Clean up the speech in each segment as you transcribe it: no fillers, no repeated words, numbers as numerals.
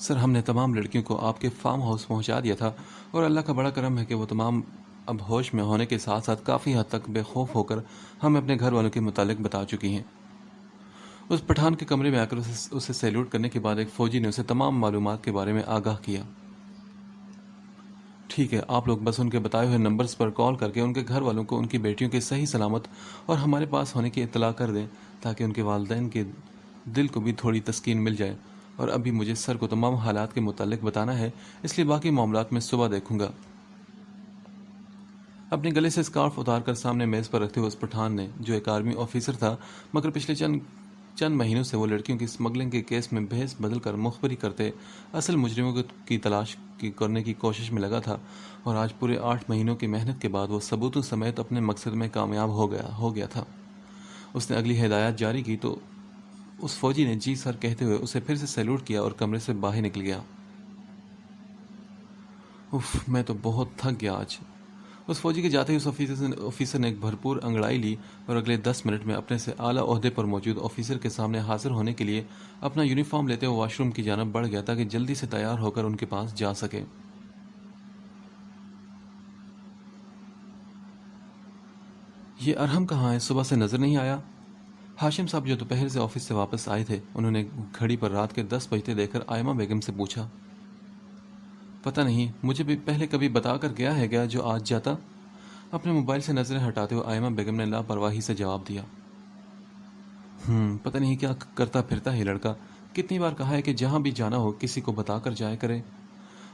سر ہم نے تمام لڑکیوں کو آپ کے فارم ہاؤس پہنچا دیا تھا اور اللہ کا بڑا کرم ہے کہ وہ تمام اب ہوش میں ہونے کے ساتھ ساتھ کافی حد تک بے خوف ہو کر ہمیں اپنے گھر والوں کے متعلق بتا چکی ہیں۔ اس پٹھان کے کمرے میں آ کر اسے سیلوٹ کرنے کے بعد ایک فوجی نے اسے تمام معلومات کے بارے میں آگاہ کیا۔ ٹھیک ہے، آپ لوگ بس ان کے بتائے ہوئے نمبرز پر کال کر کے ان کے گھر والوں کو ان کی بیٹیوں کے صحیح سلامت اور ہمارے پاس ہونے کی اطلاع کر دیں تاکہ ان کے والدین کے دل کو بھی تھوڑی تسکین مل جائے۔ اور ابھی مجھے سر کو تمام حالات کے متعلق بتانا ہے، اس لیے باقی معاملات میں صبح دیکھوں گا۔ اپنے گلے سے اسکارف اتار کر سامنے میز پر رکھتے ہوئے اس پٹھان نے، جو ایک آرمی آفیسر تھا مگر پچھلے چند مہینوں سے وہ لڑکیوں کی اسمگلنگ کے کیس میں بھیس بدل کر مخبری کرتے اصل مجرموں کی تلاش کرنے کی کوشش میں لگا تھا، اور آج پورے 8 مہینوں کی محنت کے بعد وہ ثبوتوں سمیت اپنے مقصد میں کامیاب ہو گیا تھا۔ اس نے اگلی ہدایات جاری کی تو اس فوجی نے جی سر کہتے ہوئے اسے پھر سے سیلوٹ کیا اور کمرے سے باہر نکل گیا۔ اف، میں تو بہت تھک گیا آج۔ اس فوجی کے جاتے ہی اس آفیسر نے ایک بھرپور انگڑائی لی اور اگلے 10 منٹ میں اپنے سے اعلیٰ عہدے پر موجود آفیسر کے سامنے حاضر ہونے کے لیے اپنا یونیفارم لیتے ہوئے واش روم کی جانب بڑھ گیا تاکہ جلدی سے تیار ہو کر ان کے پاس جا سکے۔ یہ ارحم کہاں ہے؟ صبح سے نظر نہیں آیا۔ ہاشم صاحب جو دوپہر سے آفس سے واپس آئے تھے، انہوں نے گھڑی پر رات کے 10 بجتے دیکھ کر آئمہ بیگم سے پوچھا۔ پتہ نہیں، مجھے بھی پہلے کبھی بتا کر گیا ہے کیا جو آج جاتا؟ اپنے موبائل سے نظریں ہٹاتے ہوئے آئمہ بیگم نے لاپرواہی سے جواب دیا۔ پتہ نہیں کیا کرتا پھرتا ہے لڑکا، کتنی بار کہا ہے کہ جہاں بھی جانا ہو کسی کو بتا کر جایا کرے۔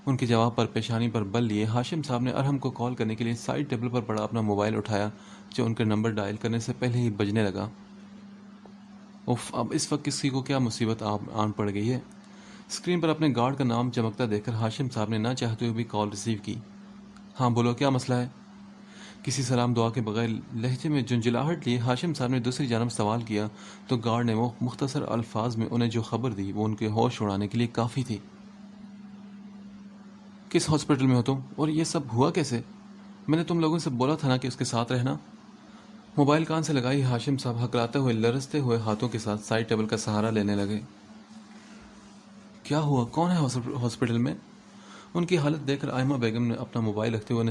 ان کے جواب پر پیشانی پر بل لیے ہاشم صاحب نے ارحم کو کال کرنے کے لیے سائڈ ٹیبل پر پڑا اپنا موبائل اٹھایا، جو ان کے نمبر ڈائل کرنے سے پہلے ہی بجنے لگا۔ اف، اب اس وقت کسی کو کیا مصیبت آن پڑ گئی ہے؟ اسکرین پر اپنے گارڈ کا نام چمکتا دیکھ کر ہاشم صاحب نے نہ چاہتے ہوئے بھی کال ریسیو کی۔ ہاں بولو، کیا مسئلہ ہے؟ کسی سلام دعا کے بغیر لہجے میں جھنجھلاہٹ لیے ہاشم صاحب نے دوسری جانب سوال کیا تو گارڈ نے وہ مختصر الفاظ میں انہیں جو خبر دی وہ ان کے ہوش اڑانے کے لیے کافی تھی۔ کس ہاسپٹل میں ہو تم؟ اور یہ سب ہوا کیسے؟ میں نے تم لوگوں سے بولا تھا نا کہ اس کے ساتھ رہنا۔ موبائل کان سے لگائی ہاشم صاحب ہکلاتے ہوئے لرزتے ہوئے ہاتھوں کے ساتھ سائڈ ٹیبل کا سہارا لینے لگے۔ کیا ہوا؟ کون ہے ہاسپٹل میں؟ ان کی حالت دیکھ کر آئمہ بیگم نے اپنا موبائل رکھتے ہوئے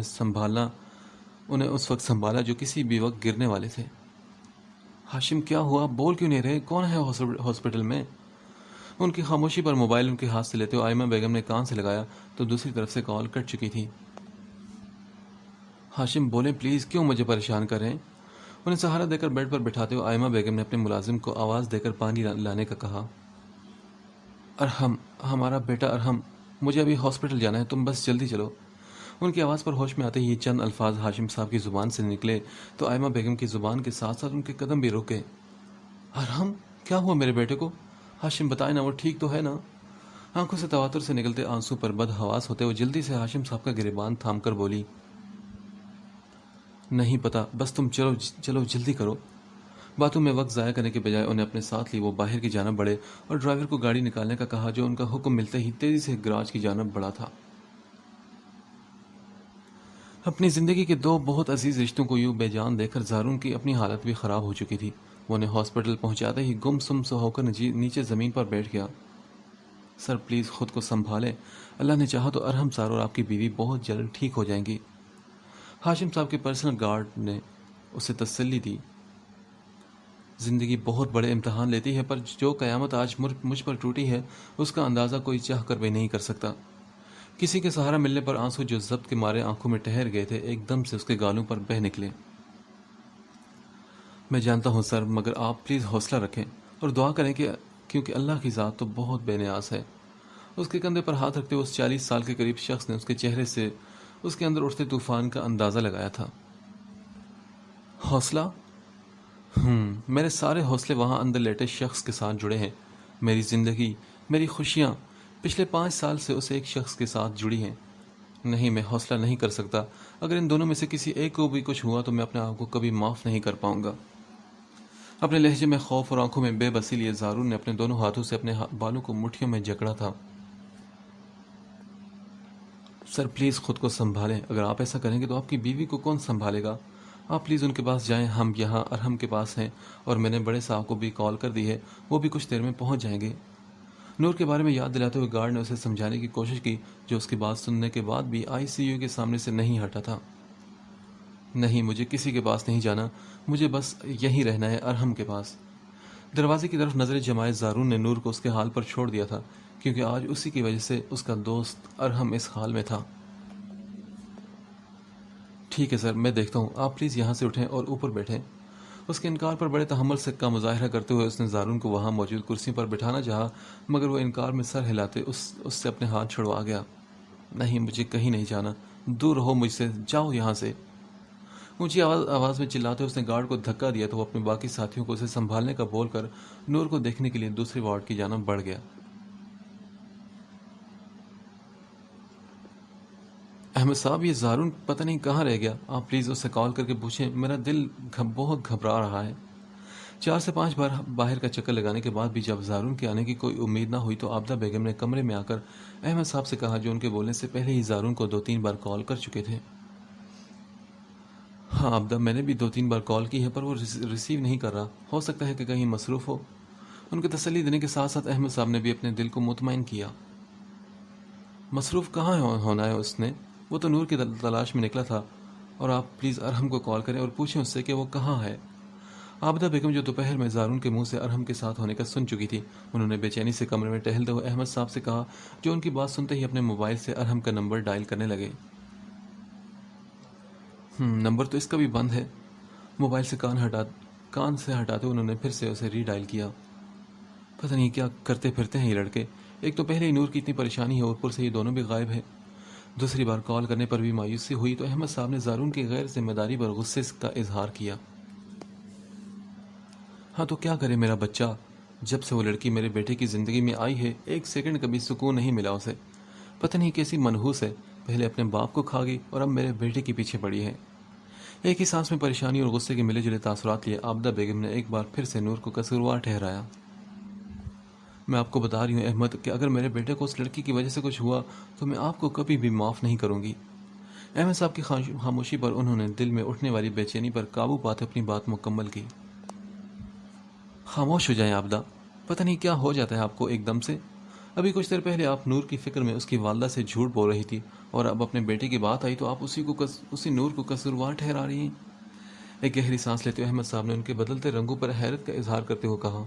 انہیں اس وقت سنبھالا جو کسی بھی وقت گرنے والے تھے۔ ہاشم کیا ہوا؟ بول کیوں نہیں رہے؟ کون ہے ہاسپٹل میں؟ ان کی خاموشی پر موبائل ان کے ہاتھ سے لیتے ہوئے آئمہ بیگم نے کان سے لگایا تو دوسری طرف سے کال کٹ چکی تھی۔ ہاشم بولیں پلیز، کیوں مجھے پریشان کر رہے ہیں؟ انہیں سہارا دے کر بیڈ پر بٹھاتے ہوئے آئمہ بیگم نے اپنے ملازم کو آواز دے کر پانی لانے کا کہا۔ ارحم، ہمارا بیٹا ارحم، مجھے ابھی ہاسپٹل جانا ہے، تم بس جلدی چلو۔ ان کی آواز پر ہوش میں آتے ہی چند الفاظ ہاشم صاحب کی زبان سے نکلے تو آئمہ بیگم کی زبان کے ساتھ ساتھ ان کے قدم بھی رکے۔ ارحم، کیا ہوا میرے بیٹے کو؟ ہاشم بتائے نا، وہ ٹھیک تو ہے نا؟ آنکھوں سے تواتر سے نکلتے آنسو پر بد حواس ہوتے ہوئے جلدی سے ہاشم صاحب کا گریبان تھام کر بولی۔ نہیں پتا، بس تم چلو جلدی کرو۔ باتوں میں وقت ضائع کرنے کے بجائے انہیں اپنے ساتھ لی وہ باہر کی جانب بڑھے اور ڈرائیور کو گاڑی نکالنے کا کہا، جو ان کا حکم ملتے ہی تیزی سے گراج کی جانب بڑھا تھا۔ اپنی زندگی کے 2 بہت عزیز رشتوں کو یوں بے جان دیکھ کر زارون کی اپنی حالت بھی خراب ہو چکی تھی۔ وہ انہیں ہاسپٹل پہنچاتے ہی گم سم سا ہو کر نیچے زمین پر بیٹھ گیا۔ سر پلیز خود کو سنبھالیں، اللہ نے چاہا تو ارحم سار اور آپ کی بیوی بہت جلد ٹھیک ہو جائیں گی۔ ہاشم صاحب کے پرسنل گارڈ نے اسے تسلی دی۔ زندگی بہت بڑے امتحان لیتی ہے، پر جو قیامت آج مجھ پر ٹوٹی ہے اس کا اندازہ کوئی چاہ کر بھی نہیں کر سکتا۔ کسی کے سہارا ملنے پر آنسو جو ضبط کے مارے آنکھوں میں ٹھہر گئے تھے ایک دم سے اس کے گالوں پر بہہ نکلے۔ میں جانتا ہوں سر، مگر آپ پلیز حوصلہ رکھیں اور دعا کریں کیونکہ اللہ کی ذات تو بہت بے نیاز ہے۔ اس کے کندھے پر ہاتھ رکھتے اس 40 سال کے قریب شخص نے اس کے چہرے سے اس کے اندر اٹھتے طوفان کا اندازہ لگایا تھا۔ حوصلہ؟ میرے سارے حوصلے وہاں اندر لیٹے شخص کے ساتھ جڑے ہیں۔ میری زندگی، میری خوشیاں پچھلے 5 سال سے اس ایک شخص کے ساتھ جڑی ہیں۔ نہیں، میں حوصلہ نہیں کر سکتا۔ اگر ان دونوں میں سے کسی ایک کو بھی کچھ ہوا تو میں اپنے آپ کو کبھی معاف نہیں کر پاؤں گا۔ اپنے لہجے میں خوف اور آنکھوں میں بے بسی لیے زارون نے اپنے دونوں ہاتھوں سے اپنے بالوں کو مٹھیوں میں جکڑا تھا۔ سر پلیز خود کو سنبھالیں، اگر آپ ایسا کریں گے تو آپ کی بیوی کو کون سنبھالے گا؟ آپ پلیز ان کے پاس جائیں، ہم یہاں ارحم کے پاس ہیں اور میں نے بڑے صاحب کو بھی کال کر دی ہے، وہ بھی کچھ دیر میں پہنچ جائیں گے۔ نور کے بارے میں یاد دلاتے ہوئے گارڈ نے اسے سمجھانے کی کوشش کی، جو اس کی بات سننے کے بعد بھی آئی سی یو کے سامنے سے نہیں ہٹا تھا۔ نہیں، مجھے کسی کے پاس نہیں جانا، مجھے بس یہیں رہنا ہے، ارحم کے پاس۔ دروازے کی طرف نظریں جمائے زارون نے نور کو اس کے حال پر چھوڑ دیا تھا، کیونکہ آج اسی کی وجہ سے اس کا دوست ارحم اس حال میں تھا۔ ٹھیک ہے سر، میں دیکھتا ہوں، آپ پلیز یہاں سے اٹھیں اور اوپر بیٹھیں۔ اس کے انکار پر بڑے تحمل سے کا مظاہرہ کرتے ہوئے اس نے زارون کو وہاں موجود کرسی پر بٹھانا چاہا، مگر وہ انکار میں سر ہلاتے اس سے اپنے ہاتھ چھڑوا گیا۔ نہیں، مجھے کہیں نہیں جانا، دور رہو مجھ سے، جاؤ یہاں سے۔ اونچی آواز میں چلاتے اس نے گارڈ کو دھکا دیا تو وہ اپنے باقی ساتھیوں کو اسے سنبھالنے کا بول کر نور کو دیکھنے کے لیے دوسری وارڈ کی جانب بڑھ گیا۔ احمد صاحب، یہ زارون پتہ نہیں کہاں رہ گیا، آپ پلیز اس سے کال کر کے پوچھیں، میرا دل بہت گھبرا رہا ہے۔ 4 سے 5 بار باہر کا چکر لگانے کے بعد بھی جب زارون کے آنے کی کوئی امید نہ ہوئی تو عابدہ بیگم نے کمرے میں آ کر احمد صاحب سے کہا، جو ان کے بولنے سے پہلے ہی زارون کو 2-3 بار کال کر چکے تھے۔ ہاں عابدہ، میں نے بھی 2-3 بار کال کی ہے، پر وہ ریسیو نہیں کر رہا، ہو سکتا ہے کہ کہیں مصروف ہو۔ ان کو تسلی دینے کے ساتھ ساتھ احمد صاحب نے بھی اپنے دل کو مطمئن کیا۔ مصروف کہاں ہونا ہے اس نے، وہ تو نور کی تلاش میں نکلا تھا، اور آپ پلیز ارحم کو کال کریں اور پوچھیں اس سے کہ وہ کہاں ہے۔ عابدہ بیگم، جو دوپہر میں زارون کے منہ سے ارحم کے ساتھ ہونے کا سن چکی تھی، انہوں نے بے چینی سے کمرے میں ٹہلتے ہوئے احمد صاحب سے کہا، جو ان کی بات سنتے ہی اپنے موبائل سے ارحم کا نمبر ڈائل کرنے لگے۔ نمبر تو اس کا بھی بند ہے۔ موبائل سے کان سے ہٹاتے انہوں نے پھر سے اسے ری ڈائل کیا۔ پتہ نہیں کیا کرتے پھرتے ہیں یہ لڑکے، ایک تو پہلے ہی نور کی اتنی پریشانی ہے، اوپر سے یہ دونوں بھی غائب ہیں۔ دوسری بار کال کرنے پر بھی مایوسی ہوئی تو احمد صاحب نے زارون کی غیر ذمہ داری پر غصے کا اظہار کیا۔ ہاں تو کیا کرے میرا بچہ، جب سے وہ لڑکی میرے بیٹے کی زندگی میں آئی ہے، ایک سیکنڈ کبھی سکون نہیں ملا اسے۔ پتہ نہیں کیسی منحوس ہے، پہلے اپنے باپ کو کھا گئی اور اب میرے بیٹے کے پیچھے پڑی ہے۔ ایک ہی سانس میں پریشانی اور غصے کے ملے جلے تاثرات لیے عابدہ بیگم نے ایک بار پھر سے نور کو قصوروار ٹھہرایا۔ میں آپ کو بتا رہی ہوں احمد کہ اگر میرے بیٹے کو اس لڑکی کی وجہ سے کچھ ہوا تو میں آپ کو کبھی بھی معاف نہیں کروں گی۔ احمد صاحب کی خاموشی پر انہوں نے دل میں اٹھنے والی بے چینی پر قابو پاتے اپنی بات مکمل کی۔ خاموش ہو جائیں عابدہ، پتہ نہیں کیا ہو جاتا ہے آپ کو ایک دم سے۔ ابھی کچھ دیر پہلے آپ نور کی فکر میں اس کی والدہ سے جھوٹ بول رہی تھی، اور اب اپنے بیٹے کی بات آئی تو آپ اسی نور کو قصوروار ٹھہرا رہی ہیں۔ ایک گہری سانس لیتے ہوئے احمد صاحب نے ان کے بدلتے رنگوں پر حیرت کا اظہار کرتے ہوئے کہا،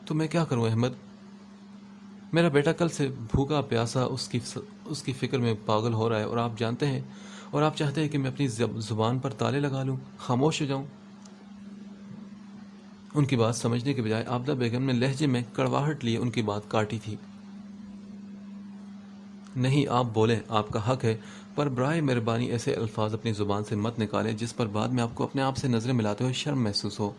تو میں کیا کروں احمد؟ میرا بیٹا کل سے بھوکا پیاسا اس کی فکر میں پاگل ہو رہا ہے، اور آپ جانتے ہیں، اور آپ چاہتے ہیں کہ میں اپنی زبان پر تالے لگا لوں، خاموش ہو جاؤں؟ ان کی بات سمجھنے کے بجائے عابدہ بیگم نے لہجے میں کڑواہٹ لیے ان کی بات کاٹی تھی۔ نہیں، آپ بولیں، آپ کا حق ہے، پر برائے مہربانی ایسے الفاظ اپنی زبان سے مت نکالیں جس پر بعد میں آپ کو اپنے آپ سے نظریں ملاتے ہوئے شرم محسوس ہو۔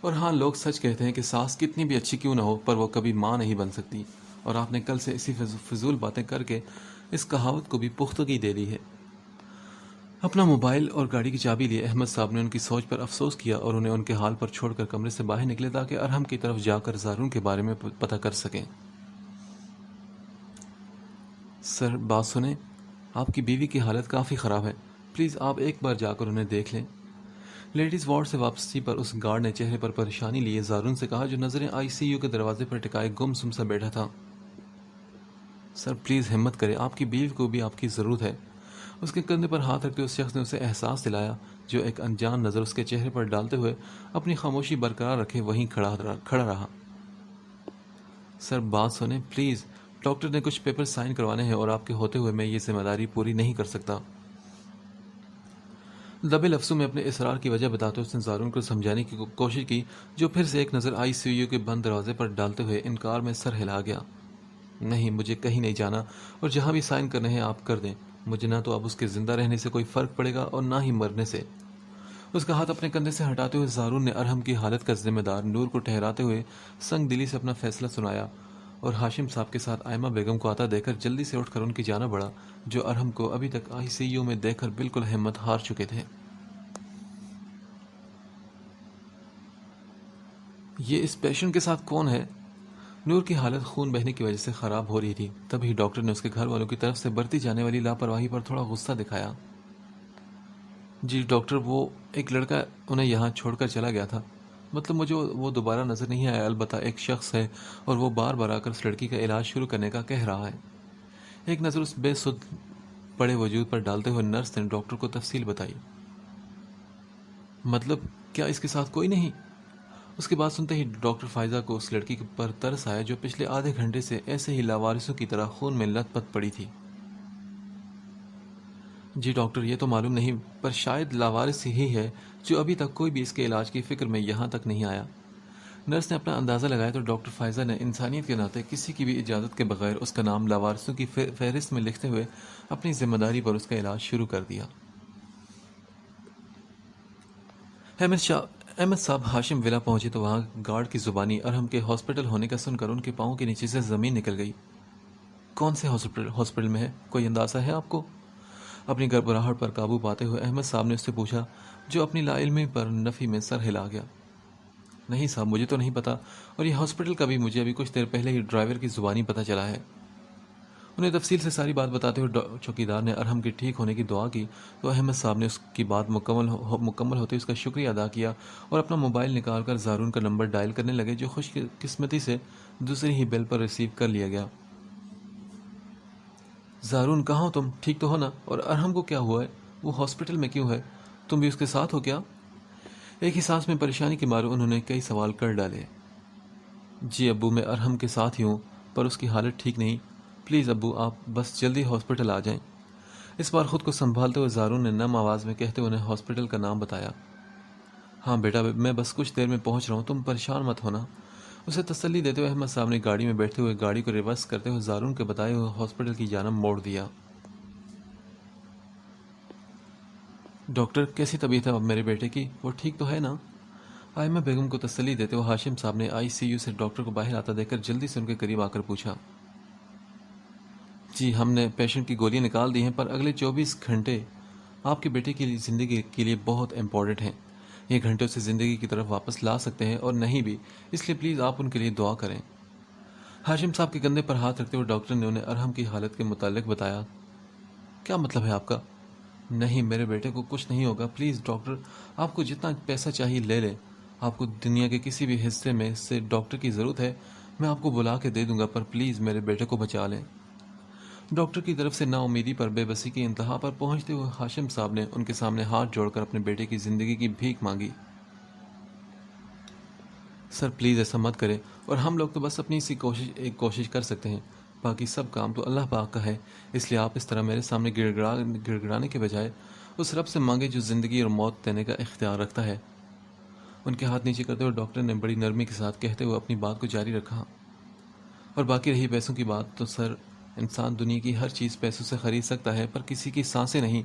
اور ہاں، لوگ سچ کہتے ہیں کہ ساس کتنی بھی اچھی کیوں نہ ہو، پر وہ کبھی ماں نہیں بن سکتی، اور آپ نے کل سے اسی فضول باتیں کر کے اس کہاوت کو بھی پختگی دے دی ہے۔ اپنا موبائل اور گاڑی کی چابی لیے احمد صاحب نے ان کی سوچ پر افسوس کیا اور انہیں ان کے حال پر چھوڑ کر کمرے سے باہر نکلے تاکہ ارحم کی طرف جا کر زارون کے بارے میں پتہ کر سکیں۔ سر، بات سنیں، آپ کی بیوی کی حالت کافی خراب ہے، پلیز آپ ایک بار جا کر انہیں دیکھ لیں۔ لیڈیز وارڈ سے واپسی پر اس گارڈ نے چہرے پر پریشانی لیے زارون سے کہا، جو نظریں آئی سی یو کے دروازے پر ٹکائے گم سم سا بیٹھا تھا۔ سر پلیز ہمت کریں، آپ کی بیوی کو بھی آپ کی ضرورت ہے۔ اس کے کندھے پر ہاتھ رکھتے اس شخص نے اسے احساس دلایا، جو ایک انجان نظر اس کے چہرے پر ڈالتے ہوئے اپنی خاموشی برقرار رکھے وہیں کھڑا رہا۔ سر بات سنیں پلیز، ڈاکٹر نے کچھ پیپر سائن کروانے ہیں اور آپ کے ہوتے ہوئے میں یہ ذمہ داری پوری نہیں کر سکتا۔ دبے لفظوں میں اپنے اصرار کی وجہ بتاتے اس نے زارون کو سمجھانے کی کوشش کی، جو پھر سے ایک نظر آئی سی یو کے بند دروازے پر ڈالتے ہوئے انکار میں سر ہلا گیا۔ نہیں، مجھے کہیں نہیں جانا، اور جہاں بھی سائن کرنے ہیں آپ کر دیں، مجھے نہ تو اب اس کے زندہ رہنے سے کوئی فرق پڑے گا اور نہ ہی مرنے سے۔ اس کا ہاتھ اپنے کندھے سے ہٹاتے ہوئے زارون نے ارحم کی حالت کا ذمہ دار نور کو ٹھہراتے ہوئے سنگ دلی سے اپنا فیصلہ سنایا، اور ہاشم صاحب کے ساتھ آئمہ بیگم کو آتا دیکھ کر جلدی سے اٹھ کر ان کی جانب بڑھا، جو ارحم کو ابھی تک آئی سی یو میں دیکھ کر بالکل ہمت ہار چکے تھے۔ یہ اس پیشنٹ کے ساتھ کون ہے؟ نور کی حالت خون بہنے کی وجہ سے خراب ہو رہی تھی، تبھی ڈاکٹر نے اس کے گھر والوں کی طرف سے برتی جانے والی لاپرواہی پر تھوڑا غصہ دکھایا۔ جی ڈاکٹر، وہ ایک لڑکا انہیں یہاں چھوڑ کر چلا گیا تھا، مطلب مجھے وہ دوبارہ نظر نہیں آیا، البتہ ایک شخص ہے اور وہ بار بار آ کر اس لڑکی کا علاج شروع کرنے کا کہہ رہا ہے۔ ایک نظر اس بے سد پڑے وجود پر ڈالتے ہوئے نرس نے ڈاکٹر کو تفصیل بتائی۔ مطلب کیا اس کے ساتھ کوئی نہیں؟ اس کی بات سنتے ہی ڈاکٹر فائزہ کو اس لڑکی پر ترس آیا جو پچھلے آدھے گھنٹے سے ایسے ہی لاوارثوں کی طرح خون میں لت پت پڑی تھی۔ جی ڈاکٹر، یہ تو معلوم نہیں، پر شاید لاوارث ہی ہے جو ابھی تک کوئی بھی اس کے علاج کی فکر میں یہاں تک نہیں آیا۔ نرس نے اپنا اندازہ لگایا تو ڈاکٹر فائزہ نے انسانیت کے ناطے کسی کی بھی اجازت کے بغیر اس کا نام لاوارثوں کی فہرست میں لکھتے ہوئے اپنی ذمہ داری پر اس کا علاج شروع کر دیا۔ احمد صاحب ہاشم ولا پہنچے تو وہاں گارڈ کی زبانی ارحم کے ہاسپٹل ہونے کا سن کر ان کے پاؤں کے نیچے سے زمین نکل گئی۔ کون سے ہاسپٹل میں ہے؟ کوئی اندازہ ہے آپ کو؟ اپنی گڑبڑاہٹ پر قابو پاتے ہوئے احمد صاحب نے اس سے پوچھا، جو اپنی لا علمی پر نفی میں سر ہلا گیا۔ نہیں صاحب، مجھے تو نہیں پتا، اور یہ ہاسپٹل کا بھی مجھے ابھی کچھ دیر پہلے ہی ڈرائیور کی زبانی پتہ چلا ہے۔ انہیں تفصیل سے ساری بات بتاتے ہوئے چوکیدار نے ارحم کے ٹھیک ہونے کی دعا کی تو احمد صاحب نے اس کی بات مکمل ہوتے اس کا شکریہ ادا کیا اور اپنا موبائل نکال کر زارون کا نمبر ڈائل کرنے لگے، جو خوش قسمتی سے دوسری ہی بیل پر ریسیو کر لیا گیا۔ زارون، کہاں ہو تم؟ ٹھیک تو ہو نا؟ اور ارحم کو کیا ہوا ہے؟ وہ ہاسپٹل میں کیوں ہے؟ تم بھی اس کے ساتھ ہو کیا؟ ایک ہی سانس میں پریشانی کے مارے انہوں نے کئی سوال کر ڈالے۔ جی ابو، میں ارحم کے ساتھ ہی ہوں، پر اس کی حالت ٹھیک نہیں۔ پلیز ابو، آپ بس جلدی ہاسپٹل آ جائیں۔ اس بار خود کو سنبھالتے ہوئے زارون نے نم آواز میں کہتے ہوئے انہیں ہاسپٹل کا نام بتایا۔ ہاں بیٹا، میں بس کچھ دیر میں پہنچ رہا ہوں، تم پریشان مت ہونا۔ اسے تسلی دیتے ہوئے احمد صاحب نے گاڑی میں بیٹھتے ہوئے گاڑی کو ریورس کرتے ہوئے زارون کے بتائے ہوئے ہاسپٹل کی جانب موڑ دیا۔ ڈاکٹر، کیسی طبیعت ہے اب میرے بیٹے کی؟ وہ ٹھیک تو ہے نا؟ آئمہ بیگم کو تسلی دیتے ہوئے ہاشم صاحب نے ICU سے ڈاکٹر کو باہر آتا دیکھ کر جلدی سے ان کے قریب آ کر پوچھا۔ جی، ہم نے پیشنٹ کی گولیاں نکال دی ہیں، پر اگلے 24 گھنٹے آپ کے بیٹے کی زندگی کے لیے بہت امپورٹنٹ ہیں۔ یہ گھنٹے اسے زندگی کی طرف واپس لا سکتے ہیں اور نہیں بھی، اس لیے پلیز آپ ان کے لیے دعا کریں۔ ہاشم صاحب کے کندھے پر ہاتھ رکھتے ہوئے ڈاکٹر نے انہیں ارحم کی حالت کے متعلق بتایا۔ کیا مطلب ہے آپ کا؟ نہیں، میرے بیٹے کو کچھ نہیں ہوگا، پلیز ڈاکٹر، آپ کو جتنا پیسہ چاہیے لے لیں۔ آپ کو دنیا کے کسی بھی حصے میں سے ڈاکٹر کی ضرورت ہے، میں آپ کو بلا کے دے دوں گا، پر پلیز میرے بیٹے کو بچا لیں۔ ڈاکٹر کی طرف سے نا امیدی پر بے بسی کی انتہا پر پہنچتے ہوئے ہاشم صاحب نے ان کے سامنے ہاتھ جوڑ کر اپنے بیٹے کی زندگی کی بھیک مانگی۔ سر پلیز ایسا مت کریں، اور ہم لوگ تو بس اپنی ایک کوشش کر سکتے ہیں، باقی سب کام تو اللہ پاک کا ہے، اس لیے آپ اس طرح میرے سامنے گڑگڑانے کے بجائے اس رب سے مانگے جو زندگی اور موت دینے کا اختیار رکھتا ہے۔ ان کے ہاتھ نیچے کرتے ہوئے ڈاکٹر نے بڑی نرمی کے ساتھ کہتے ہوئے اپنی بات کو جاری رکھا۔ اور باقی رہی پیسوں کی بات، تو سر، انسان دنیا کی ہر چیز پیسوں سے خرید سکتا ہے، پر کسی کی سانسیں نہیں،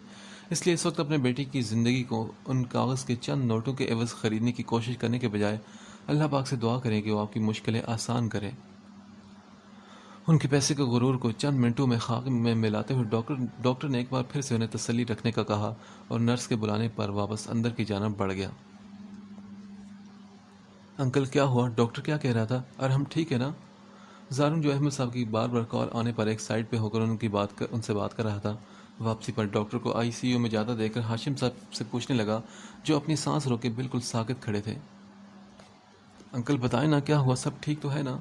اس لیے اس وقت اپنے بیٹی کی زندگی کو ان کاغذ کے چند نوٹوں کے عوض خریدنے کی کوشش کرنے کے بجائے اللہ پاک سے دعا کریں کہ وہ آپ کی مشکلیں آسان کرے۔ ان کے پیسے کے غرور کو چند منٹوں میں خاک میں ملاتے ہوئے ڈاکٹر نے ایک بار پھر سے انہیں تسلی رکھنے کا کہا اور نرس کے بلانے پر واپس اندر کی جانب بڑھ گیا۔ انکل، کیا ہوا؟ ڈاکٹر کیا کہہ رہا تھا؟ ارحم ٹھیک ہے نا؟ زارون، جو احمد صاحب کی بار بار کال آنے پر ایک سائڈ پہ ہو کر ان سے بات کر رہا تھا، واپسی پر ڈاکٹر کو ICU میں جاتا دیکھ کر ہاشم صاحب سے پوچھنے لگا، جو اپنی سانس روکے بالکل ساکت کھڑے تھے۔ انکل بتائیں نا، کیا ہوا؟ سب ٹھیک تو ہے نا؟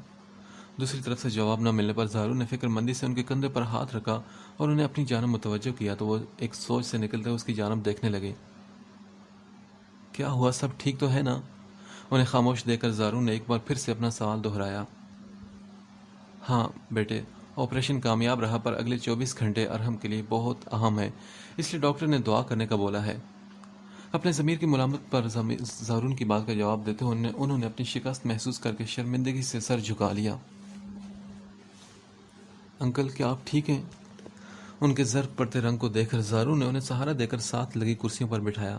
دوسری طرف سے جواب نہ ملنے پر زارون نے فکر مندی سے ان کے کندھے پر ہاتھ رکھا اور انہیں اپنی جانب متوجہ کیا تو وہ ایک سوچ سے نکلتے اس کی جانب دیکھنے لگے۔ کیا ہوا؟ سب ٹھیک تو ہے نا؟ انہیں خاموش دیکھ کر زارون نے ایک بار پھر سے اپنا سوال دہرایا۔ ہاں بیٹے، آپریشن کامیاب رہا، پر اگلے 24 گھنٹے ارحم کے لیے بہت اہم ہے، اس لیے ڈاکٹر نے دعا کرنے کا بولا ہے۔ اپنے ضمیر کی ملامت پر زارون کی بات کا جواب دیتے ہوئے انہوں نے اپنی شکست محسوس کر کے شرمندگی سے سر جھکا لیا۔ انکل، کیا آپ ٹھیک ہیں؟ ان کے زرد پڑتے رنگ کو دیکھ کر زارون نے انہیں سہارا دے کر ساتھ لگی کرسیوں پر بٹھایا۔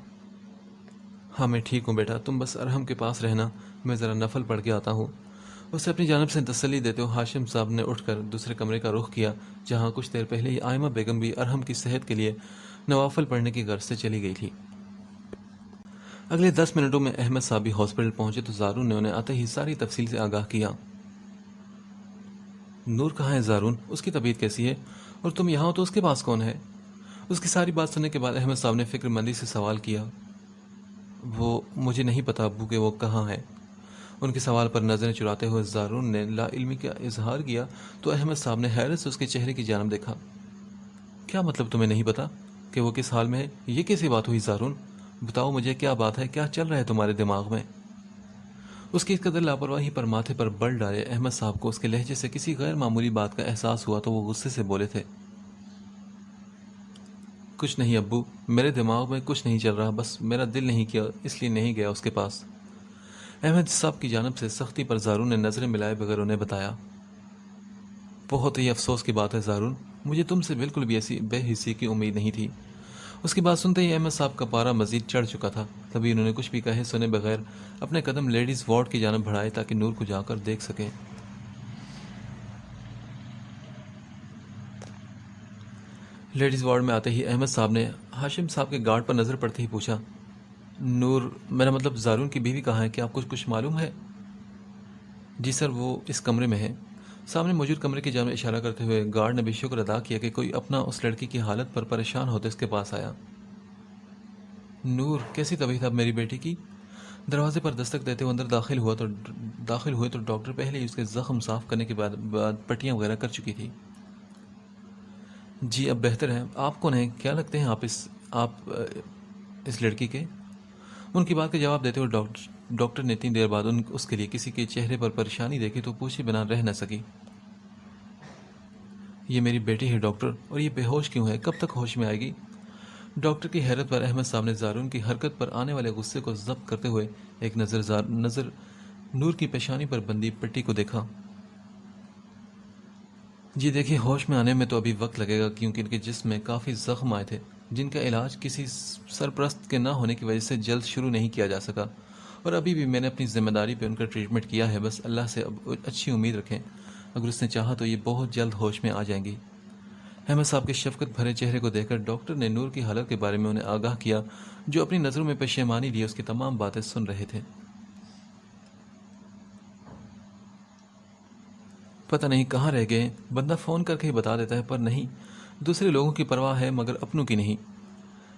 ہاں میں ٹھیک ہوں بیٹا، تم بس ارحم کے پاس رہنا، میں ذرا نفل پڑھ کے آتا ہوں۔ اسے اپنی جانب سے تسلی دیتے ہوئے ہاشم صاحب نے اٹھ کر دوسرے کمرے کا رخ کیا، جہاں کچھ دیر پہلے ہی آئمہ بیگم بھی ارحم کی صحت کے لیے نوافل پڑھنے کی غرض سے چلی گئی تھی۔ اگلے 10 منٹوں میں احمد صاحب بھی ہاسپٹل پہنچے تو زارون نے انہیں آتے ہی ساری تفصیل سے آگاہ کیا۔ نور کہاں ہے زارون؟ اس کی طبیعت کیسی ہے؟ اور تم یہاں ہو تو اس کے پاس کون ہے؟ اس کی ساری بات سننے کے بعد احمد صاحب نے فکر مندی سے سوال کیا۔ وہ مجھے نہیں پتا ابو کہ وہ کہاں ہے۔ ان کے سوال پر نظریں چراتے ہوئے زارون نے لا علمی کا اظہار کیا تو احمد صاحب نے حیرت سے اس کے چہرے کی جانب دیکھا۔ کیا مطلب تمہیں نہیں پتا کہ وہ کس حال میں ہے؟ یہ کیسی بات ہوئی زارون؟ بتاؤ مجھے، کیا بات ہے؟ کیا چل رہا ہے تمہارے دماغ میں؟ اس کی اس قدر لاپرواہی پر ماتھے پر بل ڈالے احمد صاحب کو اس کے لہجے سے کسی غیر معمولی بات کا احساس ہوا تو وہ غصے سے بولے تھے، کچھ نہیں ابو، میرے دماغ میں کچھ نہیں چل رہا، بس میرا دل نہیں کیا اس لیے نہیں گیا اس کے پاس۔ احمد صاحب کی جانب سے سختی پر زارون نے نظریں ملائے بغیر انہیں بتایا، بہت ہی افسوس کی بات ہے زارون، مجھے تم سے بالکل بھی ایسی بے حسی کی امید نہیں تھی۔ اس کی بات سنتے ہی احمد صاحب کا پارا مزید چڑھ چکا تھا۔ تبھی انہوں نے کچھ بھی کہے سنے بغیر اپنے قدم لیڈیز وارڈ کی جانب بڑھائے تاکہ نور کو جا کر دیکھ سکے۔ لیڈیز وارڈ میں آتے ہی احمد صاحب نے ہاشم صاحب کے گارڈ پر نظر پڑتے ہی پوچھا، نور، میرا مطلب زارون کی بیوی کہاں ہے؟ کیا آپ کو کچھ معلوم ہے؟ جی سر، وہ اس کمرے میں ہے۔ سامنے موجود کمرے کی جانب اشارہ کرتے ہوئے گارڈ نے بھی شکر ادا کیا کہ کوئی اپنا اس لڑکی کی حالت پر پریشان ہوتے اس کے پاس آیا۔ نور، کیسی طبیعت اب میری بیٹی کی؟ دروازے پر دستک دیتے ہوئے اندر داخل ہوئے تو ڈاکٹر پہلے ہی اس کے زخم صاف کرنے کے بعد پٹیاں وغیرہ کر چکی تھی۔ جی اب بہتر ہے۔ آپ کون ہیں؟ کیا لگتے ہیں آپ اس لڑکی کے؟ ان کی بات کا جواب دیتے ہوئے ڈاکٹر نے اتنی دیر بعد اس کے لیے کسی کے چہرے پر پریشانی دیکھی تو پوچھے بنا رہ نہ سکی، یہ میری بیٹی ہے ڈاکٹر، اور یہ بے ہوش کیوں ہے؟ کب تک ہوش میں آئے گی؟ ڈاکٹر کی حیرت پر احمد صاحب نے زارون کی حرکت پر آنے والے غصے کو ضبط کرتے ہوئے ایک نظر نور کی پیشانی پر بندی پٹی کو دیکھا۔ جی دیکھیے، ہوش میں آنے میں تو ابھی وقت لگے گا کیونکہ ان کے جسم میں کافی زخم آئے تھے جن کا علاج کسی سرپرست کے نہ ہونے کی وجہ سے جلد شروع نہیں کیا جا سکا، اور ابھی بھی میں نے اپنی ذمہ داری پہ ان کا ٹریٹمنٹ کیا ہے۔ بس اللہ سے اب اچھی امید رکھیں، اگر اس نے چاہا تو یہ بہت جلد ہوش میں آ جائیں گی۔ احمد صاحب کے شفقت بھرے چہرے کو دیکھ کر ڈاکٹر نے نور کی حالت کے بارے میں انہیں آگاہ کیا، جو اپنی نظروں میں پشیمانی لیے اس کی تمام باتیں سن رہے تھے۔ پتہ نہیں کہاں رہ گئے، بندہ فون کر کے ہی بتا دیتا ہے، پر نہیں، دوسرے لوگوں کی پرواہ ہے مگر اپنوں کی نہیں۔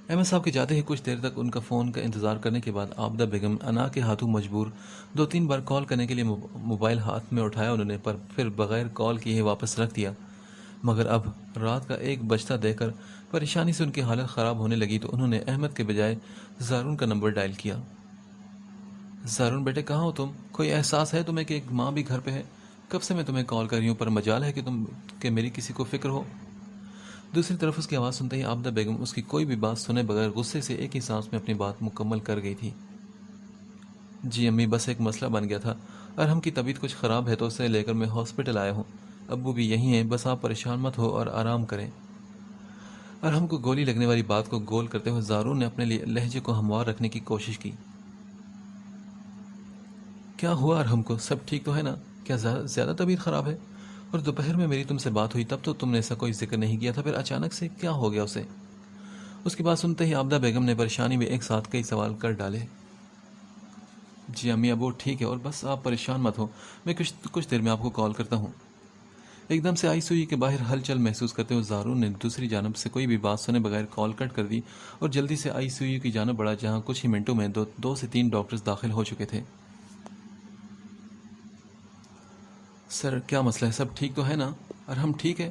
احمد صاحب کے جاتے ہی کچھ دیر تک ان کا فون کا انتظار کرنے کے بعد عابدہ بیگم انا کے ہاتھوں مجبور 2-3 بار کال کرنے کے لیے موبائل ہاتھ میں اٹھایا انہوں نے، پر پھر بغیر کال کیے واپس رکھ دیا۔ مگر اب رات کا 1 بجتا دیکھ کر پریشانی سے ان کی حالت خراب ہونے لگی تو انہوں نے احمد کے بجائے زارون کا نمبر ڈائل کیا۔ زارون بیٹے، کہاں ہو تم؟ کوئی احساس ہے تمہیں کہ ایک ماں بھی گھر پہ ہے؟ کب سے میں تمہیں کال کر رہی ہوں، پر مجال ہے کہ میری کسی کو فکر ہو؟ دوسری طرف اس کی آواز سنتے ہی عابدہ بیگم اس کی کوئی بھی بات سنے بغیر غصے سے ایک ہی سانس میں اپنی بات مکمل کر گئی تھی۔ جی امی، بس ایک مسئلہ بن گیا تھا، ارحم کی طبیعت کچھ خراب ہے تو اسے لے کر میں ہاسپٹل آیا ہوں، ابو بھی یہی ہیں، بس آپ پریشان مت ہو اور آرام کریں۔ ارحم کو گولی لگنے والی بات کو گول کرتے ہوئے زارون نے اپنے لہجے کو ہموار رکھنے کی کوشش کی۔ کیا ہوا ارحم کو؟ سب ٹھیک تو ہے نا؟ کیا زیادہ طبیعت خراب ہے؟ اور دوپہر میں میری تم سے بات ہوئی تب تو تم نے ایسا کوئی ذکر نہیں کیا تھا، پھر اچانک سے کیا ہو گیا اسے؟ اس کی بات سنتے ہی عابدہ بیگم نے پریشانی میں ایک ساتھ کئی سوال کر ڈالے۔ جی امی ابو ٹھیک ہے، اور بس آپ پریشان مت ہو، میں کچھ دیر میں آپ کو کال کرتا ہوں۔ ایک دم سے آئی سی یو کے باہر ہلچل محسوس کرتے ہوئے زارون نے دوسری جانب سے کوئی بھی بات سنے بغیر کال کٹ کر دی اور جلدی سے آئی سی یو کی جانب بڑھا، جہاں کچھ ہی منٹوں میں 2 سے 3 ڈاکٹرز داخل ہو چکے تھے۔ سر، کیا مسئلہ ہے؟ سب ٹھیک تو ہے نا؟ ارحم ٹھیک ہے؟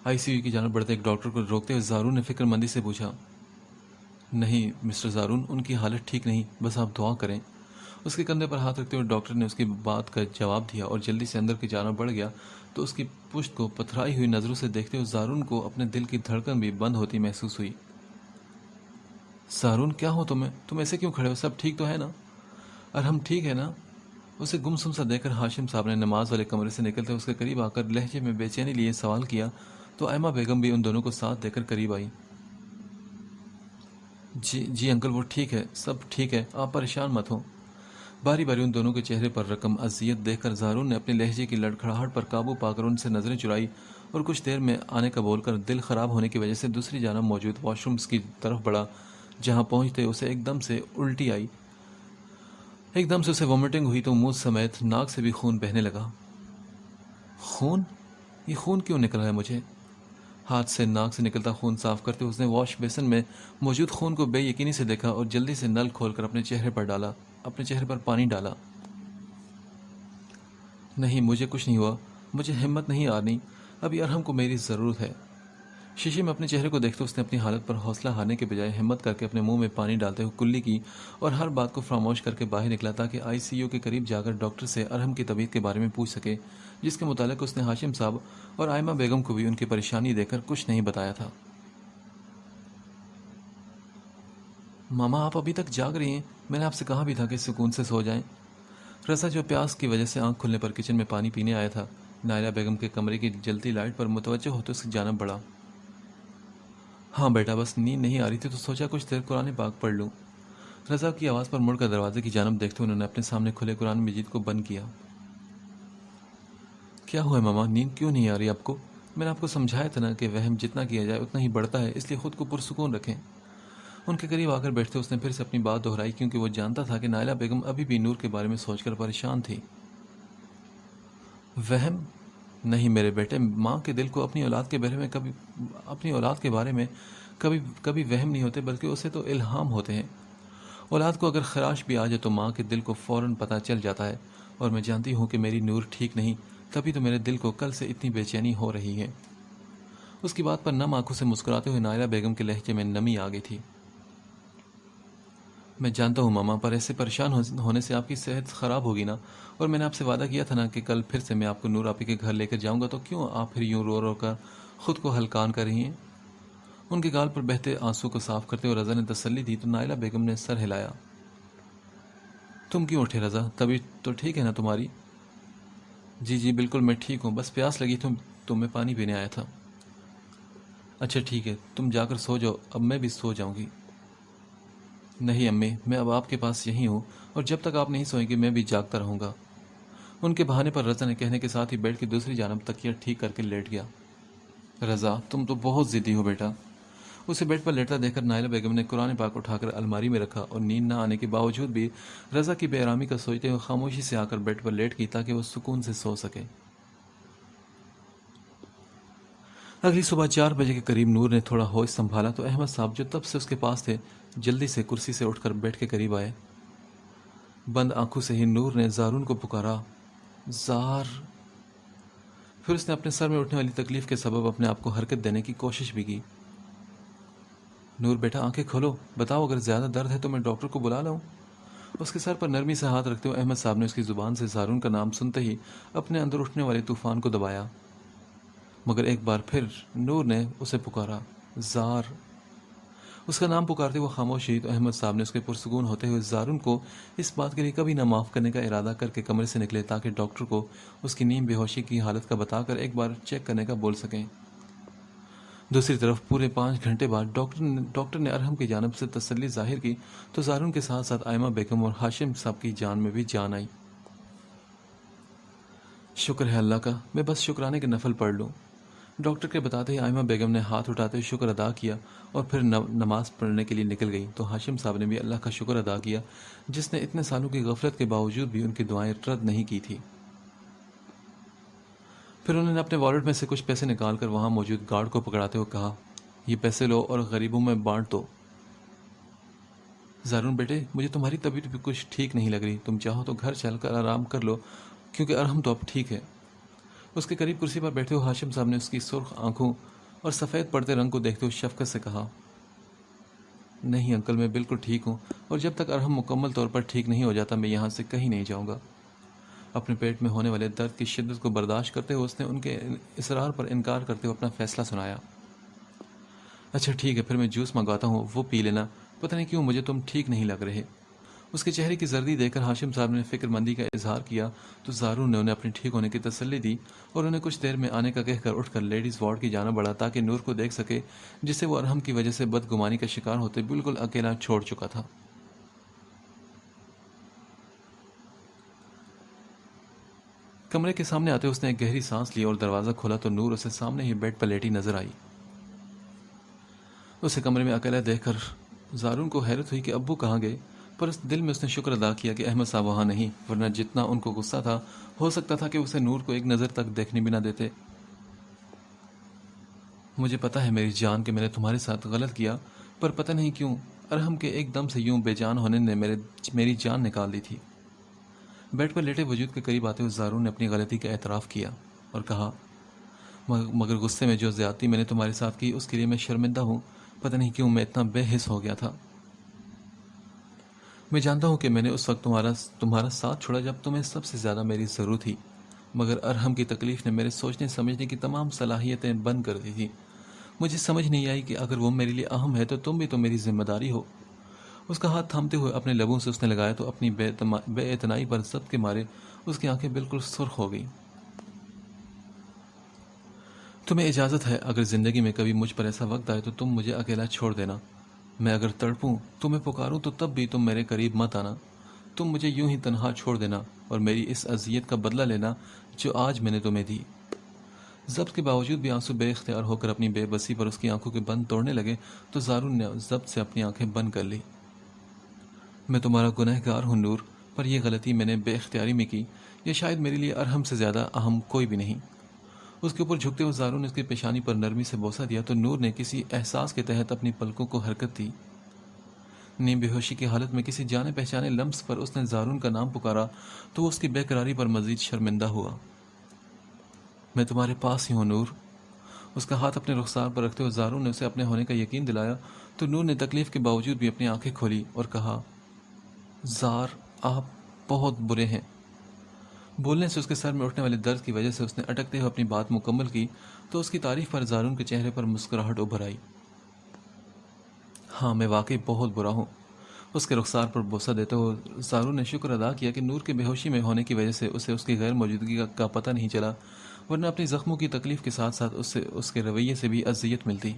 آئی سی یو کی جانب بڑھتے ایک ڈاکٹر کو روکتے ہوئے زارون نے فکر مندی سے پوچھا۔ نہیں مسٹر زارون، ان کی حالت ٹھیک نہیں، بس آپ دعا کریں۔ اس کے کندھے پر ہاتھ رکھتے ہوئے ڈاکٹر نے اس کی بات کا جواب دیا اور جلدی سے اندر کی جانب بڑھ گیا تو اس کی پشت کو پتھرائی ہوئی نظروں سے دیکھتے ہوئے زارون کو اپنے دل کی دھڑکن بھی بند ہوتی محسوس ہوئی۔ زارون، کیا ہو تم ایسے کیوں کھڑے ہو؟ سب ٹھیک تو ہے نا؟ ارحم ٹھیک ہے نا؟ اسے گمسم سا دیکھ کر ہاشم صاحب نے نماز والے کمرے سے نکلتے اس کے قریب آ کر لہجے میں بے چینی لیے سوال کیا تو ایما بیگم بھی ان دونوں کو ساتھ دے کر قریب آئی۔ جی انکل، وہ ٹھیک ہے، سب ٹھیک ہے، آپ پریشان مت ہوں۔ باری باری ان دونوں کے چہرے پر رقم اذیت دیکھ کر زارون نے اپنے لہجے کی لڑکھڑاہٹ پر قابو پا کر ان سے نظریں چرائی اور کچھ دیر میں آنے کا بول کر دل خراب ہونے کی وجہ سے دوسری جانب موجود واش رومز کی طرف بڑھا، جہاں پہنچتے اسے ایک دم سے الٹی آئی۔ ایک دم سے اسے وومٹنگ ہوئی تو منہ سمیت ناک سے بھی خون بہنے لگا۔ خون؟ یہ خون کیوں نکل رہا ہے مجھے؟ ہاتھ سے ناک سے نکلتا خون صاف کرتے اس نے واش بیسن میں موجود خون کو بے یقینی سے دیکھا اور جلدی سے نل کھول کر اپنے چہرے پر پانی ڈالا۔ نہیں، مجھے کچھ نہیں ہوا، مجھے ہمت نہیں آنی، ابھی ارحم کو میری ضرورت ہے۔ شیشے میں اپنے چہرے کو دیکھتے اس نے اپنی حالت پر حوصلہ ہارنے کے بجائے ہمت کر کے اپنے منہ میں پانی ڈالتے ہوئے کلی کی اور ہر بات کو فراموش کر کے باہر نکلا تاکہ آئی سی یو کے قریب جا کر ڈاکٹر سے ارحم کی طبیعت کے بارے میں پوچھ سکے، جس کے متعلق اس نے ہاشم صاحب اور آئمہ بیگم کو بھی ان کی پریشانی دے کر کچھ نہیں بتایا تھا۔ ماما، آپ ابھی تک جاگ رہی ہیں؟ میں نے آپ سے کہا بھی تھا کہ سکون سے سو جائیں۔ رضا، جو پیاس کی وجہ سے آنکھ کھلنے پر کچن میں پانی پینے آیا تھا، نائلہ بیگم کے کمرے کی جلتی لائٹ پر متوجہ ہوتے اس کی جانب بڑھا۔ ہاں بیٹا، بس نیند نہیں آ رہی تھی تو سوچا کچھ دیر قرآن پاک پڑھ لوں۔ رضا کی آواز پر مڑ کر دروازے کی جانب دیکھتے انہوں نے اپنے سامنے کھلے قرآن مجید کو بند کیا۔ کیا ہوا ہے ماما، نیند کیوں نہیں آ رہی آپ کو؟ میں نے آپ کو سمجھایا تھا نا کہ وہم جتنا کیا جائے اتنا ہی بڑھتا ہے، اس لیے خود کو پرسکون رکھیں۔ ان کے قریب آ کر بیٹھتے اس نے پھر سے اپنی بات دہرائی، کیونکہ وہ جانتا تھا کہ نائلہ بیگم ابھی بھی نور کے بارے میں سوچ کر پریشان تھی۔ وہم نہیں میرے بیٹے، ماں کے دل کو اپنی اولاد کے بارے میں کبھی وہم نہیں ہوتے، بلکہ اسے تو الہام ہوتے ہیں۔ اولاد کو اگر خراش بھی آ جائے تو ماں کے دل کو فوراً پتہ چل جاتا ہے، اور میں جانتی ہوں کہ میری نور ٹھیک نہیں، تبھی تو میرے دل کو کل سے اتنی بے چینی ہو رہی ہے۔ اس کی بات پر نم آنکھوں سے مسکراتے ہوئے نائلہ بیگم کے لہجے میں نمی آ گئی تھی۔ میں جانتا ہوں ماما، پر ایسے پریشان ہونے سے آپ کی صحت خراب ہوگی نا، اور میں نے آپ سے وعدہ کیا تھا نا کہ کل پھر سے میں آپ کو نور آپی کے گھر لے کر جاؤں گا، تو کیوں آپ پھر یوں رو رو کر خود کو ہلکان کر رہی ہیں؟ ان کے گال پر بہتے آنسو کو صاف کرتے ہوئے رضا نے تسلی دی تو نائلہ بیگم نے سر ہلایا۔ تم کیوں اٹھے رضا، طبیعت تو ٹھیک ہے نا تمہاری؟ جی بالکل میں ٹھیک ہوں، بس پیاس لگی تو میں پانی پینے آیا تھا۔ اچھا ٹھیک ہے، تم جا کر سو جاؤ، اب میں بھی سو جاؤں گی۔ نہیں امی، میں اب آپ کے پاس یہی ہوں، اور جب تک آپ نہیں سوئیں گے میں بھی جاگتا رہوں گا۔ ان کے بہانے پر رضا نے کہنے کے ساتھ ہی بیڈ کی دوسری جانب تکیہ ٹھیک کر کے لیٹ گیا۔ رضا، تم تو بہت ضدی ہو بیٹا۔ اسے بیڈ پر لیٹا دیکھ کر نائلہ بیگم نے قرآن پاک اٹھا کر الماری میں رکھا، اور نیند نہ آنے کے باوجود بھی رضا کی بے آرامی کا سوچتے ہوئے خاموشی سے آ کر بیڈ پر لیٹ گئی تاکہ وہ سکون سے سو سکے۔ اگلی صبح 4 بجے کے قریب نور نے تھوڑا ہوش سنبھالا تو احمد صاحب، جو تب سے اس کے پاس تھے، جلدی سے کرسی سے اٹھ کر بیڈ کے قریب آئے۔ بند آنکھوں سے ہی نور نے زارون کو پکارا، زار۔ پھر اس نے اپنے سر میں اٹھنے والی تکلیف کے سبب اپنے آپ کو حرکت دینے کی کوشش بھی کی۔ نور بیٹا، آنکھیں کھولو، بتاؤ اگر زیادہ درد ہے تو میں ڈاکٹر کو بلا لاؤں؟ اس کے سر پر نرمی سے ہاتھ رکھتے ہوئے احمد صاحب نے اس کی زبان سے زارون کا نام سنتے ہی اپنے اندر اٹھنے والے طوفان کو دبایا، مگر ایک بار پھر نور نے اسے پکارا، زار۔ اس کا نام پکارتے وہ خاموش ہوئی تو احمد صاحب نے اس کے پرسکون ہوتے ہوئے زارون کو اس بات کے لیے کبھی نہ معاف کرنے کا ارادہ کر کے کمرے سے نکلے تاکہ ڈاکٹر کو اس کی نیم بے ہوشی کی حالت کا بتا کر ایک بار چیک کرنے کا بول سکیں۔ دوسری طرف پورے 5 گھنٹے بعد ڈاکٹر نے ارحم کی جانب سے تسلی ظاہر کی تو زارون کے ساتھ ساتھ آئمہ بیگم اور ہاشم صاحب کی جان میں بھی جان آئی۔ شکر ہے اللہ کا، میں بس شکرانے کے نفل پڑھ لوں۔ ڈاکٹر کے بتاتے ہی آئمہ بیگم نے ہاتھ اٹھاتے شکر ادا کیا اور پھر نماز پڑھنے کے لیے نکل گئی تو ہاشم صاحب نے بھی اللہ کا شکر ادا کیا، جس نے اتنے سالوں کی غفلت کے باوجود بھی ان کی دعائیں رد نہیں کی تھی۔ پھر انہوں نے اپنے والیٹ میں سے کچھ پیسے نکال کر وہاں موجود گارڈ کو پکڑاتے ہوئے کہا، یہ پیسے لو اور غریبوں میں بانٹ دو۔ زارون بیٹے، مجھے تمہاری طبیعت بھی کچھ ٹھیک نہیں لگ رہی، تم چاہو تو گھر چل کر آرام کر لو، کیونکہ ارحم تو اب ٹھیک ہے۔ اس کے قریب کرسی پر بیٹھے ہوئے ہاشم صاحب نے اس کی سرخ آنکھوں اور سفید پڑتے رنگ کو دیکھتے ہوئے شفقت سے کہا، نہیں انکل، میں بالکل ٹھیک ہوں، اور جب تک ارحم مکمل طور پر ٹھیک نہیں ہو جاتا میں یہاں سے کہیں نہیں جاؤں گا۔ اپنے پیٹ میں ہونے والے درد کی شدت کو برداشت کرتے ہوئے اس نے ان کے اصرار پر انکار کرتے ہوئے اپنا فیصلہ سنایا۔ اچھا ٹھیک ہے، پھر میں جوس منگواتا ہوں، وہ پی لینا، پتہ نہیں کیوں مجھے تم ٹھیک نہیں لگ رہے۔ اس کے چہرے کی زردی دیکھ کر ہاشم صاحب نے فکر مندی کا اظہار کیا تو زارون نے انہیں اپنے ٹھیک ہونے کی تسلی دی اور انہیں کچھ دیر میں آنے کا کہہ کر اٹھ کر لیڈیز وارڈ کی جانب بڑھا تاکہ نور کو دیکھ سکے، جسے وہ ارحم کی وجہ سے بدگمانی کا شکار ہوتے بالکل اکیلا چھوڑ چکا تھا۔ کمرے کے سامنے آتے اس نے ایک گہری سانس لی اور دروازہ کھولا تو نور اسے سامنے ہی بیڈ پر لیٹی نظر آئی۔ اسے کمرے میں اکیلا دیکھ کر زارون کو حیرت ہوئی کہ ابو کہاں گئے، پر اس دل میں اس نے شکر ادا کیا کہ احمد صاحب وہاں نہیں، ورنہ جتنا ان کو غصہ تھا ہو سکتا تھا کہ اسے نور کو ایک نظر تک دیکھنے بھی نہ دیتے۔ مجھے پتا ہے میری جان کہ میں نے تمہارے ساتھ غلط کیا، پر پتہ نہیں کیوں ارحم کے ایک دم سے یوں بے جان ہونے نے میری جان نکال دی تھی۔ بیڈ پر لیٹے وجود کے قریب آتے ہوئے زارون نے اپنی غلطی کا اعتراف کیا اور کہا، مگر غصے میں جو زیادتی میں نے تمہارے ساتھ کی اس کے لیے میں شرمندہ ہوں۔ پتہ نہیں کیوں میں اتنا بے حس ہو گیا تھا۔ میں جانتا ہوں کہ میں نے اس وقت تمہارا ساتھ چھوڑا جب تمہیں سب سے زیادہ میری ضرورت تھی، مگر ارحم کی تکلیف نے میرے سوچنے سمجھنے کی تمام صلاحیتیں بند کر دی تھی۔ مجھے سمجھ نہیں آئی کہ اگر وہ میرے لیے اہم ہے تو تم بھی تو میری ذمہ داری ہو۔ اس کا ہاتھ تھامتے ہوئے اپنے لبوں سے اس نے لگایا تو اپنی بے اعتنائی پر ضبط کے مارے اس کی آنکھیں بالکل سرخ ہو گئی۔ تمہیں اجازت ہے، اگر زندگی میں کبھی مجھ پر ایسا وقت آئے تو تم مجھے اکیلا چھوڑ دینا۔ میں اگر تڑپوں، تمہیں پکاروں تو تب بھی تم میرے قریب مت آنا۔ تم مجھے یوں ہی تنہا چھوڑ دینا اور میری اس اذیت کا بدلہ لینا جو آج میں نے تمہیں دی۔ ضبط کے باوجود بھی آنسو بے اختیار ہو کر اپنی بے بسی پر اس کی آنکھوں کے بند توڑنے لگے تو زارون نے ضبط سے اپنی آنکھیں بند کر لی۔ میں تمہارا گنہگار ہوں نور، پر یہ غلطی میں نے بے اختیاری میں کی، یہ شاید میرے لیے ارحم سے زیادہ اہم کوئی بھی نہیں۔ اس کے اوپر جھکتے ہوئے زارون نے اس کی پیشانی پر نرمی سے بوسہ دیا تو نور نے کسی احساس کے تحت اپنی پلکوں کو حرکت دی۔ نیم بے ہوشی کی حالت میں کسی جانے پہچانے لمس پر اس نے زارون کا نام پکارا تو وہ اس کی بے قراری پر مزید شرمندہ ہوا۔ میں تمہارے پاس ہی ہوں نور۔ اس کا ہاتھ اپنے رخسار پر رکھتے ہوئے زارون نے اسے اپنے ہونے کا یقین دلایا تو نور نے تکلیف کے باوجود بھی اپنی آنکھیں کھولی اور کہا، زار، آپ بہت برے ہیں۔ بولنے سے اس کے سر میں اٹھنے والے درد کی وجہ سے اس نے اٹکتے ہوئے اپنی بات مکمل کی تو اس کی تعریف پر زارون کے چہرے پر مسکراہٹ ابھر آئی۔ ہاں، میں واقعی بہت برا ہوں۔ اس کے رخسار پر بوسہ دیتے ہوئے زارون نے شکر ادا کیا کہ نور کے بے ہوشی میں ہونے کی وجہ سے اسے اس کی غیر موجودگی کا پتہ نہیں چلا، ورنہ اپنی زخموں کی تکلیف کے ساتھ ساتھ اس کے رویے سے بھی اذیت ملتی۔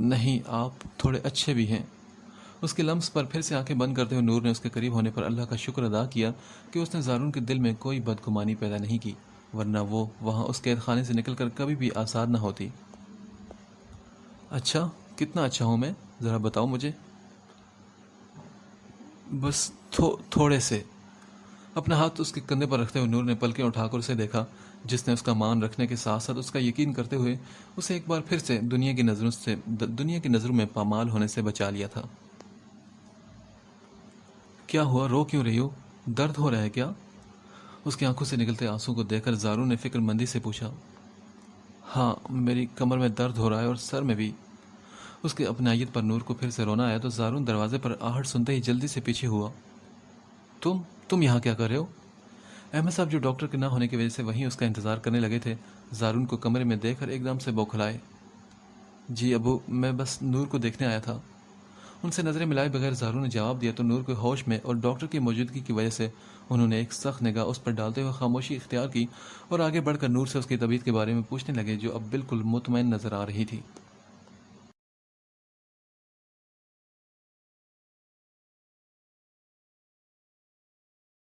نہیں، آپ تھوڑے اچھے بھی ہیں۔ اس کے لمس پر پھر سے آنکھیں بند کرتے ہوئے نور نے اس کے قریب ہونے پر اللہ کا شکر ادا کیا کہ اس نے زارون کے دل میں کوئی بدگمانی پیدا نہیں کی، ورنہ وہ وہاں اس قید خانے سے نکل کر کبھی بھی آزاد نہ ہوتی۔ اچھا، کتنا اچھا ہوں میں؟ ذرا بتاؤ مجھے۔ بس تھوڑے سے۔ اپنا ہاتھ اس کے کندھے پر رکھتے ہوئے نور نے پلکیں اٹھا کر اسے دیکھا، جس نے اس کا مان رکھنے کے ساتھ ساتھ اس کا یقین کرتے ہوئے اسے ایک بار پھر سے دنیا کی نظروں میں پامال ہونے سے بچا لیا تھا۔ کیا ہوا؟ رو کیوں رہی ہو؟ درد ہو رہا ہے کیا؟ اس کی آنکھوں سے نکلتے آنسوں کو دیکھ کر زارون نے فکر مندی سے پوچھا۔ ہاں، میری کمر میں درد ہو رہا ہے اور سر میں بھی۔ اس کی اپنائیت پر نور کو پھر سے رونا آیا تو زارون دروازے پر آہٹ سنتے ہی جلدی سے پیچھے ہوا۔ تم یہاں کیا کر رہے ہو؟ احمد صاحب جو ڈاکٹر کے نہ ہونے کی وجہ سے وہیں اس کا انتظار کرنے لگے تھے، زارون کو کمرے میں دیکھ کر ایک دم سے بوکھلائے۔ جی ابو، میں بس نور کو دیکھنے آیا تھا۔ ان سے نظریں ملائے بغیر زارون نے جواب دیا تو نور کے ہوش میں اور ڈاکٹر کی موجودگی کی وجہ سے انہوں نے ایک سخت نگاہ اس پر ڈالتے ہوئے خاموشی اختیار کی اور آگے بڑھ کر نور سے اس کی طبیعت کے بارے میں پوچھنے لگے جو اب بالکل مطمئن نظر آ رہی تھی۔